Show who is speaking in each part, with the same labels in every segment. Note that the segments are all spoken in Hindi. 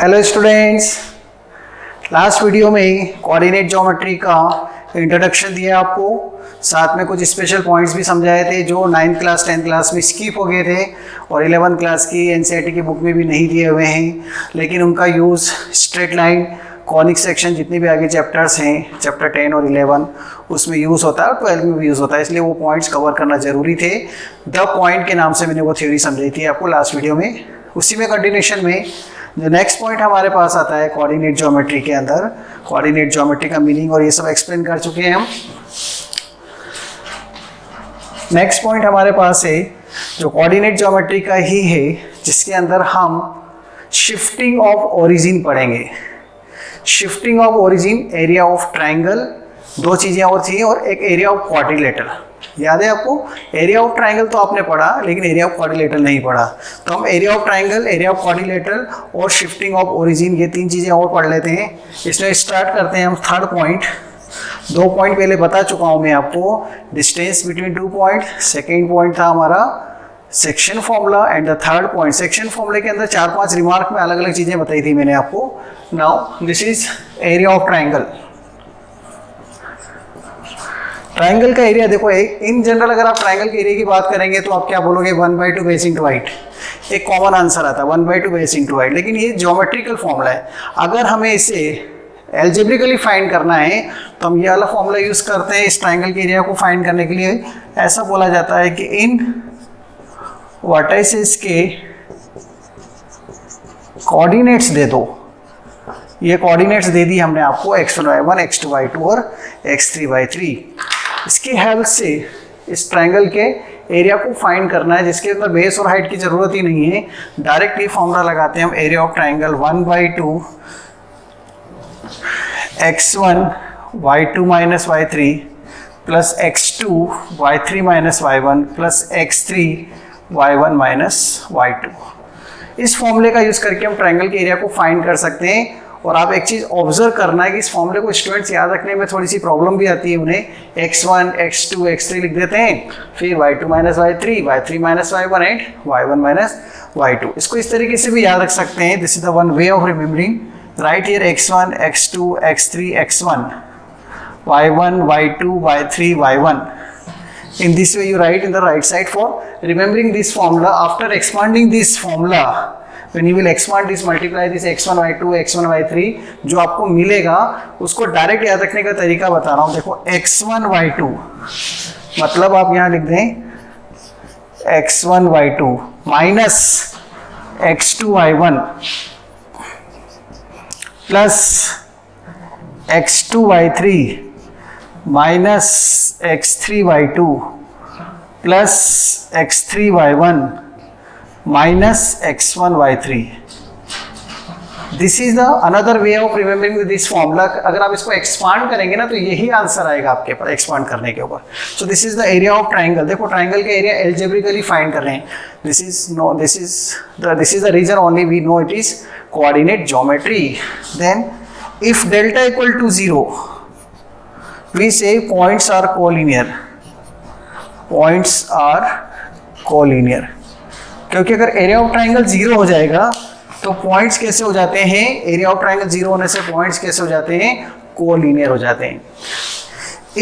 Speaker 1: हेलो स्टूडेंट्स, लास्ट वीडियो में कोऑर्डिनेट ज्योमेट्री का इंट्रोडक्शन दिया आपको, साथ में कुछ स्पेशल पॉइंट्स भी समझाए थे जो 9th क्लास 10th क्लास में स्किप हो गए थे और 11th क्लास की एनसीईआरटी की बुक में भी नहीं दिए हुए हैं, लेकिन उनका use straight line, conic section, जितने भी आगे चैप्टर्स हैं, चैप्टर 10 और 11 उसमें यूज़ होता है और 12 में भी यूज़ होता है, इसलिए वो पॉइंट्स कवर करना जरूरी थे। द पॉइंट के नाम से मैंने वो थ्योरी समझाई थी आपको लास्ट वीडियो में। उसी में कंटिन्यूशन में जो नेक्स्ट पॉइंट हमारे पास आता है कोऑर्डिनेट ज्योमेट्री के अंदर, कोऑर्डिनेट ज्योमेट्री का मीनिंग और ये सब एक्सप्लेन कर चुके हैं हम। नेक्स्ट पॉइंट हमारे पास है जो कोऑर्डिनेट ज्योमेट्री का ही है, जिसके अंदर हम शिफ्टिंग ऑफ ओरिजिन पढ़ेंगे। Shifting of origin, area of triangle, दो चीजें और थी, और एक एरिया ऑफ क्वाड्रिलेटरल। याद है आपको? एरिया ऑफ ट्राइंगल तो आपने पढ़ा, लेकिन एरिया ऑफ क्वाड्रिलेटरल नहीं पढ़ा। तो हम area of triangle, area of quadrilateral और शिफ्टिंग ऑफ ओरिजिन, ये तीन चीजें और पढ़ लेते हैं। इसमें स्टार्ट करते हैं हम थर्ड पॉइंट। दो पॉइंट पहले बता चुका हूं मैं आपको, distance between two point. Second point था हमारा section formula, and the third point section फॉर्मूले के अंदर 4-5 रिमार्क में अलग अलग चीजें बताई थी मैंने आपको। Now this is area of triangle. Triangle का एरिया देखो, इन जनरल अगर आप ट्राइंगल के एरिया की बात करेंगे तो आप क्या बोलोगे? 1/2 बेस इंटू हाइट। एक कॉमन आंसर आता है 1/2 बेस इंटू हाइट, लेकिन ये ज्योमेट्रिकल फॉर्मूला है। अगर हमें इसे एल्जेब्रिकली फाइंड करना है तो हम ये वाला फॉर्मूला यूज करते हैं इस ट्राइंगल के एरिया को फाइंड करने के लिए। ऐसा बोला जाता है कि इन वर्टाइसेस के कोऑर्डिनेट्स दे दो। ये कोऑर्डिनेट्स दे दी हमने आपको, x1 y1, x2 y2 और x3 y3। इसकी हेल्प से इस ट्राइंगल के एरिया को फाइंड करना है, जिसके अंदर बेस और हाइट की जरूरत ही नहीं है। डायरेक्ट ये फॉर्मूला लगाते हैं हम, area of triangle 1/2 x1 y2 minus y3 plus x2 y3 minus y1 plus x3 y1 minus y2। इस फॉर्मूले का यूज करके हम ट्राइंगल के एरिया को फाइंड कर सकते हैं। और आप एक चीज ऑब्जर्व करना है कि इस फॉर्मूले को स्टूडेंट्स याद रखने में थोड़ी सी प्रॉब्लम भी आती है उन्हें। x1 x2 x3 लिख देते हैं, फिर y2 minus y3 y3 minus y1 and y1 minus y2। इसको इस तरीके से भी याद रख सकते हैं। This is the one way of remembering. Right here x1 x2 x3 x1 y1 y2 y3 y1। In this way you write in the right side for remembering this formula. After expanding this formula, when you will expand this, multiply this x1 y2 x1 y3, जो आपको मिलेगा उसको डायरेक्ट याद रखने का तरीका बता रहा हूं। देखो x1 y2 मतलब आप यहां लिख दें x1 y2 minus x2 y1 plus x2 y3 minus x3 y2 plus x3 y1 minus x1 y3। This is the another way of remembering this formula. अगर आप इसको एक्सपांड करेंगे ना तो यही आंसर आएगा आपके पास एक्सपांड करने के ऊपर। So this is the area of triangle. देखो ट्राइंगल का एरिया एल्जेब्रिकली फाइंड कर रहे हैं। This is the reason only we know it is coordinate geometry. Then if delta equal to 0 we say points are collinear. Points are collinear, क्योंकि अगर एरिया ऑफ ट्राइंगल 0 हो जाएगा तो पॉइंट्स कैसे हो जाते हैं? एरिया ऑफ ट्राइंगल 0 होने से पॉइंट्स कैसे हो जाते हैं? कोलिनियर हो जाते हैं।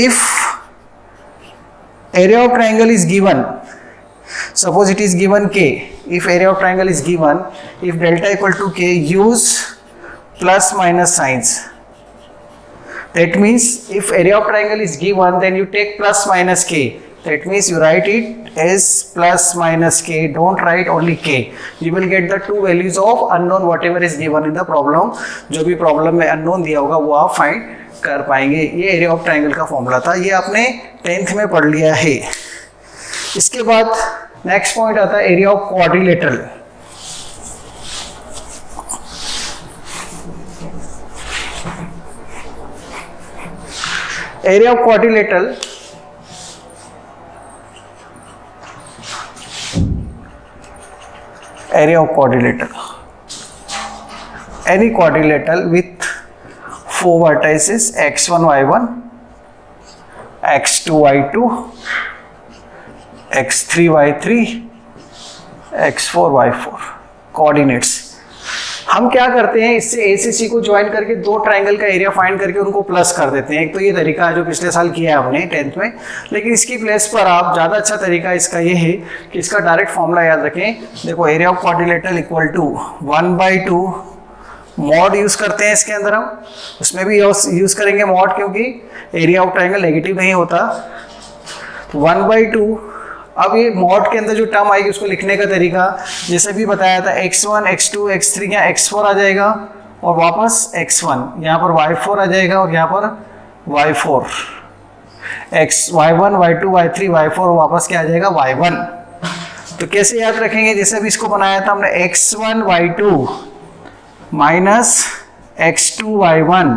Speaker 1: If area of triangle is given, suppose it is given k, if area of triangle is given, if delta equal to k, use plus minus signs. That means if area of triangle is given, then you take plus minus k. That means you write it as plus minus k. Don't write only k. You will get the two values of unknown whatever is given in the problem. जो भी problem में unknown दिया होगा वो आप find कर पाएंगे। ये area of triangle का फॉर्मूला था, ये आपने 10th में पढ़ लिया है। इसके बाद नेक्स्ट पॉइंट आता है area of quadrilateral. Area of quadrilateral, area of quadrilateral, any quadrilateral with 4 vertices x1 y1, x2 y2, x3 y3, x4 y4 coordinates। हम क्या करते हैं, इससे ए से सी को ज्वाइन करके दो ट्राइंगल का एरिया फाइंड करके उनको प्लस कर देते हैं। एक तो ये तरीका है जो पिछले साल किया है हमने 10th में, लेकिन इसकी प्लेस पर आप ज़्यादा अच्छा तरीका इसका ये है कि इसका डायरेक्ट फॉर्मूला याद रखें। देखो area of quadrilateral equal to 1/2 mod use करते हैं इसके अंदर, हम उसमें भी यूज करेंगे मॉड, क्योंकि एरिया ऑफ ट्राइंगल नेगेटिव नहीं होता। 1/2, अब ये मॉड के अंदर जो टर्म आएगी उसको लिखने का तरीका जैसे भी बताया था, x1 x2 x3 या x4 आ जाएगा और वापस x1, यहाँ पर y4 आ जाएगा और यहाँ पर y4, y1 y2 y3 y4 वापस क्या आ जाएगा y1। तो कैसे याद रखेंगे, जैसे अभी इसको बनाया था हमने x1 y2 minus x2 y1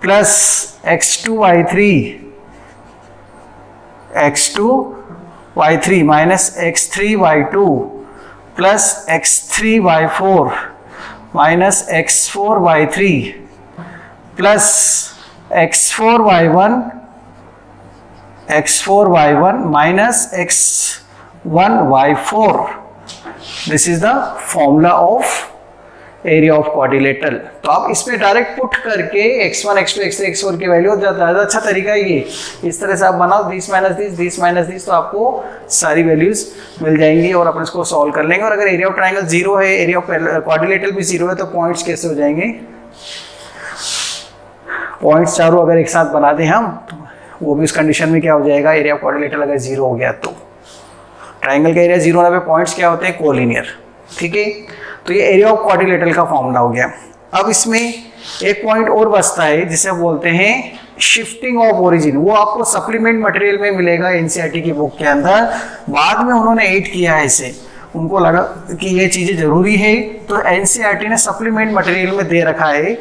Speaker 1: plus x2 y3 minus x3 y2 plus x3 y4 minus x4 y3 plus x4 y1 minus x1 y4। This is the formula of area of quadrilateral. तो आप इसमें डायरेक्ट पुट करके x1 x2 x3 x4 की वैल्यू, ज़्यादा अच्छा तरीका है ये। इस तरह से आप बनाओ दिस माइनस दिस, तो आपको सारी वैल्यूज मिल जाएंगी और अपन इसको सॉल्व कर लेंगे। और अगर एरिया ऑफ ट्राइंगल 0 है, एरिया ऑफ क्वाड्रिलेटरल भी 0 है, तो पॉइंट्स कैसे हो जाएंगे, पॉइंट्स चारों अगर एक साथ बना दें हम, तो वो भी उस कंडीशन में क्या हो जाएगा, एरिया ऑफ क्वाड्रिलेटरल अगर 0 हो गया तो ट्राइंगल का एरिया 0 होने पे पॉइंट्स क्या होते हैं, कोलिनियर। ठीक है, तो ये एरिया ऑफ क्वाड्रिलेटरल का फॉर्मूला हो गया। अब इसमें एक पॉइंट और बचता है जिसे बोलते हैं शिफ्टिंग ऑफ ओरिजिन। वो आपको सप्लीमेंट मटेरियल में मिलेगा एनसीईआरटी की बुक के अंदर, बाद में उन्होंने ऐड किया है इसे, उनको लगा कि ये चीजें जरूरी है, तो एनसीईआरटी ने सप्लीमेंट मटेरियल में दे रखा है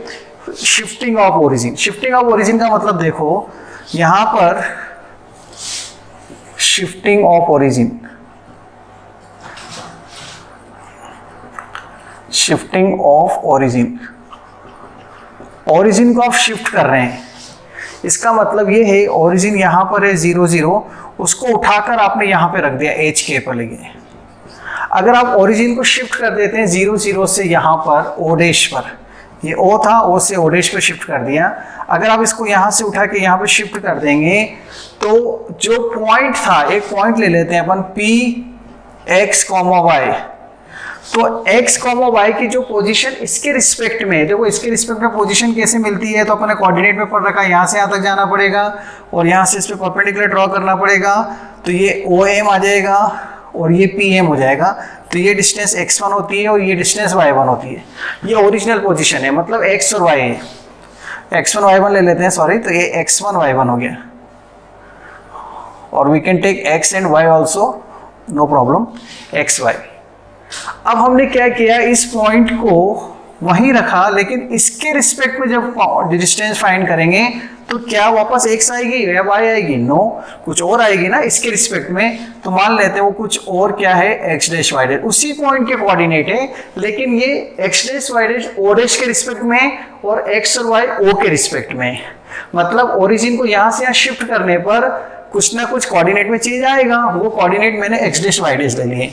Speaker 1: shifting of origin. Shifting of origin का मतलब देखो, यहां पर shifting of origin, shifting of origin, origin को आप शिफ्ट कर रहे हैं। इसका मतलब ये है ओरिजिन यहां पर है 0 0, उसको उठाकर आपने यहां पे रख दिया एच के पर लेके। अगर आप ओरिजिन को शिफ्ट कर देते हैं 0 0 से यहां पर ओ डैश पर, ये ओ था, ओ से ओ डैश पे शिफ्ट कर दिया। अगर आप इसको यहां से उठा के यहां पे शिफ्ट कर देंगे तो जो पॉइंट था, एक पॉइंट ले लेते हैं अपन P x, y, तो x, y की जो पोजीशन इसके रिस्पेक्ट में, देखो इसके रिस्पेक्ट में पोजीशन कैसे मिलती है, तो अपने कोऑर्डिनेट में पढ़ रखा है, यहाँ से यहाँ तक जाना पड़ेगा और यहाँ से इस पे परपेंडिकुलर ड्रॉ करना पड़ेगा, तो ये OM आ जाएगा और ये PM हो जाएगा। तो ये डिस्टेंस x1 होती है और ये डिस्टेंस y1 होती है। ये ओरिजिनल पोजीशन है, मतलब x और y है। x1 y1 ले लेते हैं, सॉरी, तो ये x1 y1 हो गया, और we can take x and y also, no problem, xy। अब हमने क्या किया, इस पॉइंट को वहीं रखा, लेकिन इसके रिस्पेक्ट में जब डिस्टेंस फाइंड करेंगे तो क्या वापस x आएगी या y आएगी, नो, कुछ और आएगी ना इसके रिस्पेक्ट में। तो मान लेते हैं वो कुछ और क्या है, x डैश y डैश, उसी पॉइंट के कोऑर्डिनेट है, लेकिन ये x dash y dash o dash के रिस्पेक्ट में और x और y o के रिस्पेक्ट में। मतलब ओरिजिन को यहाँ से यहाँ शिफ्ट करने पर कुछ ना कुछ कोऑर्डिनेट में चेंज आएगा। वो कोऑर्डिनेट मैंने x डैश y डैश ले लिए।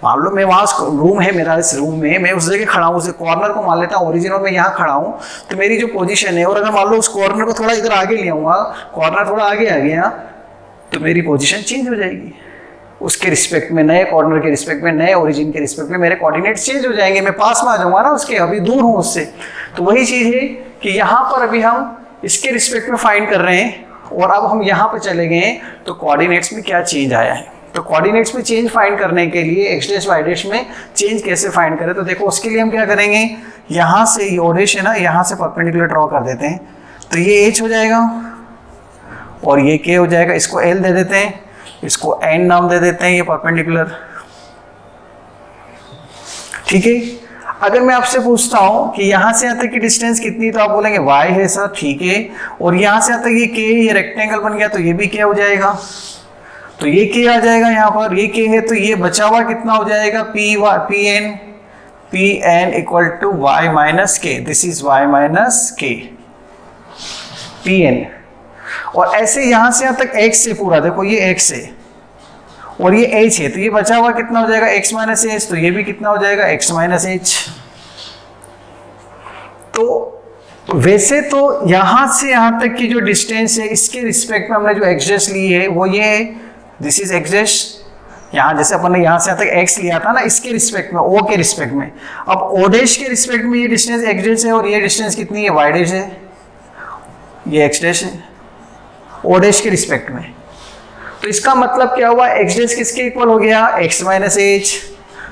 Speaker 1: मान लो मैं वहाँ रूम है मेरा, इस रूम में मैं उस जगह खड़ा हूँ, उस कॉर्नर को मान लेता हूँ ओरिजिन, और मैं यहाँ खड़ा हूँ, तो मेरी जो पोजीशन है, और अगर मान लो उस कॉर्नर को थोड़ा इधर आगे ले आऊँगा, कॉर्नर थोड़ा आगे आ गया, तो मेरी पोजीशन चेंज हो जाएगी। उसके रिस्पेक्ट में, नए कॉर्नर के रिस्पेक्ट में, नए ओरिजिन के रिस्पेक्ट में मेरे कोऑर्डिनेट चेंज हो जाएंगे, मैं पास में आ जाऊँगा ना उसके, अभी दूर हूँ उससे। तो वही चीज़ है कि यहाँ पर अभी हम इसके रिस्पेक्ट में फाइंड कर रहे हैं, और अब हम यहाँ पर चले गए तो कोऑर्डिनेट्स में क्या चेंज आया है। तो कोऑर्डिनेट्स में चेंज फाइंड करने के लिए x डैश y डैश में चेंज कैसे फाइंड करें, तो देखो उसके लिए हम क्या करेंगे, यहाँ से ये o डैश है ना, यहाँ से परपेंडिकुलर ड्रॉ कर देते हैं, तो ये h हो जाएगा और ये k हो जाएगा। इसको l दे देते हैं, इसको n नाम दे देते हैं, ये परपेंडिकुलर। ठीक है, अगर मैं आपसे पूछता हूँ कि यहाँ से यहाँ तक की डिस्टेंस कितनी, तो आप बोलेंगे y है सर, ठीक है, और यहाँ से यहाँ तक ये k, ये रेक्टेंगल बन गया, तो ये भी k हो जाएगा, तो ये k आ जाएगा यहाँ पर, ये k है, तो ये बचा हुआ कितना हो जाएगा, Pn equal to y minus k, this is y minus k, Pn। और ऐसे यहाँ से यहाँ तक x से पूरा, देखो ये x है और ये h है, तो ये बचा हुआ कितना हो जाएगा, x माइनस h, तो ये भी कितना हो जाएगा, x माइनस h। तो वैसे तो यहाँ से यहाँ तक की जो डिस्टेंस है इसके रिस्पेक्ट में हमने जो एक्स डैश ली है वो ये है, दिस इज एक्स डैश। यहाँ जैसे अपन ने यहाँ से यहाँ तक एक्स लिया था ना, इसके रिस्पेक्ट में, ओ के रिस्पेक्ट में। अब ओ डैश के रिस्पेक्ट में ये डिस्टेंस एक्स डैश है और ये डिस्टेंस कितनी है, वाई डैश है, ये एक्स डैश है ओ डैश के रिस्पेक्ट में। तो इसका मतलब क्या हुआ, एक्स डैश किसके इक्वल हो गया, x minus h.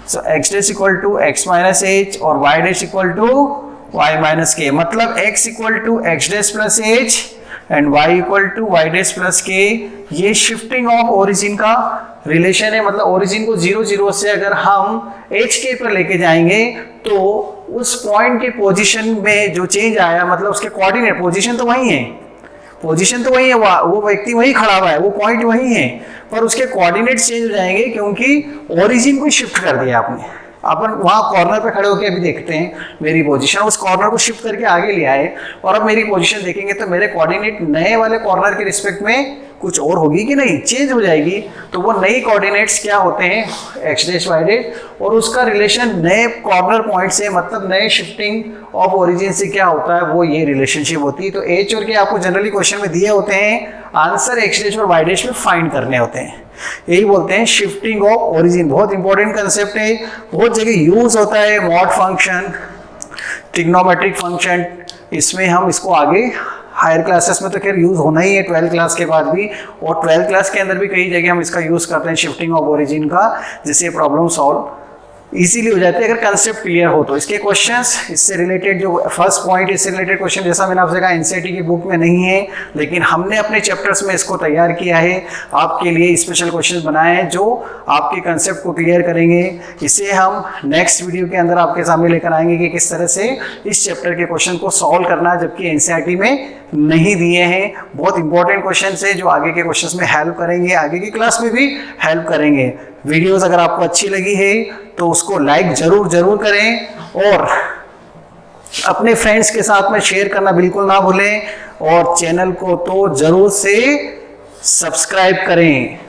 Speaker 1: So x dash equal to x minus h और y dash equal to y minus k. मतलब x equal to x dash plus h and y equal to y dash plus k. ये शिफ्टिंग ऑफ ओरिजिन का रिलेशन है। मतलब ओरिजिन को 0 0 से अगर हम h के पर लेके जाएंगे तो उस पॉइंट के पोजीशन में जो चेंज आया, मतलब उसके कोऑर्डिनेट, पोजीशन तो वही है, पोजीशन तो वही है, वो व्यक्ति वही खड़ा हुआ है, वो पॉइंट वही है, पर उसके कोऑर्डिनेट चेंज हो जाएंगे क्योंकि ओरिजिन को शिफ्ट कर दिया आपने। अपन वहाँ कॉर्नर पे खड़े होकर अभी देखते हैं मेरी पोजीशन, उस कॉर्नर को शिफ्ट करके आगे ले आए और अब मेरी पोजीशन देखेंगे तो मेरे कोऑर्डिनेट नए वाले कॉर्नर के रिस्पेक्ट में कुछ और होगी कि नहीं, चेंज हो जाएगी। तो वो नई कोऑर्डिनेट्स क्या होते हैं, एक्स डैश वाई डैश, और उसका रिलेशन नए कॉर्नर पॉइंट से, मतलब नए शिफ्टिंग ऑफ ओरिजिन से क्या होता है, वो ये रिलेशनशिप होती है। तो एच और के आपको जनरली क्वेश्चन में दिए होते हैं, आंसर एक्स डैश और वाई डैश में फाइंड करने होते हैं। यही बोलते हैं शिफ्टिंग ऑफ ओरिजिन। बहुत इंपॉर्टेंट कंसेप्ट है, बहुत जगह यूज होता है। मॉड फंक्शन, ट्रिग्नोमेट्रिक फंक्शन, इसमें हम इसको आगे हायर क्लासेस में तो खैर यूज होना ही है 12th क्लास के बाद भी, और 12th क्लास के अंदर भी कई जगह हम इसका यूज करते हैं शिफ्टिंग ऑफ ओरिजिन का, जिससे प्रॉब्लम सॉल्व इजीली हो जाते हैं अगर कंसेप्ट क्लियर हो तो। इसके क्वेश्चंस, इससे रिलेटेड जो फर्स्ट पॉइंट, इससे रिलेटेड क्वेश्चन जैसा मैंने आपसे कहा एनसीईआरटी की बुक में नहीं है, लेकिन हमने अपने चैप्टर्स में इसको तैयार किया है, आपके लिए स्पेशल क्वेश्चंस बनाए हैं जो आपके कंसेप्ट को क्लियर करेंगे। इसे हम नेक्स्ट वीडियो के अंदर आपके सामने लेकर आएंगे कि किस तरह से इस चैप्टर के क्वेश्चन को सॉल्व करना है, जबकि एनसीईआरटी में नहीं दिए हैं। बहुत इंपॉर्टेंट क्वेश्चन है जो आगे के क्वेश्चंस में हेल्प करेंगे, आगे की क्लास में भी हेल्प करेंगे। वीडियोस अगर आपको अच्छी लगी है तो उसको लाइक जरूर करें और अपने फ्रेंड्स के साथ में शेयर करना बिल्कुल ना भूलें, और चैनल को तो जरूर से सब्सक्राइब करें।